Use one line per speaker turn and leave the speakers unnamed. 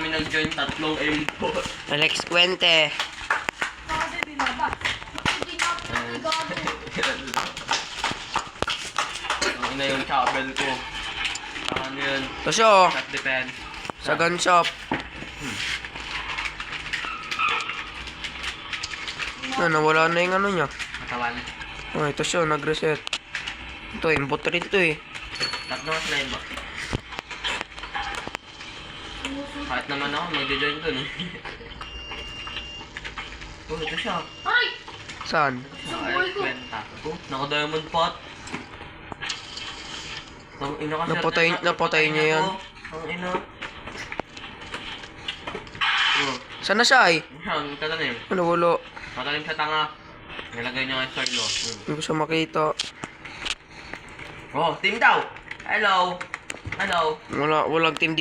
kami nag-join, 3 aimbot.
Alex Puente.
Kasi binaba. Hindi na ako nagagawa.
Ang ina yung shovel ko. Ano yun?
Kasi oh,
Shot defense.
sa gun shop. Nawala na yung ano niya.
Katawan.
Oh, ito siya, nag-reset. Ito, aimbot rin ito eh.
Tatlo nga sila aimbot. Kahit naman ako, mag-join dun eh. Oh, ito siya.
Ay!
Saan?
Ay, kwenta. Oh, naka-diamond pot. Ang ina kasi.
Napatay niya yan.
Ang ina. Oh,
Saan na siya ay?
yan, katanim.
Ano, wala.
Matalim sa tanga. Nilagay niya nga yung
Hindi ko siya makita.
Oh, team daw! Hello! Hello!
Walang team dito.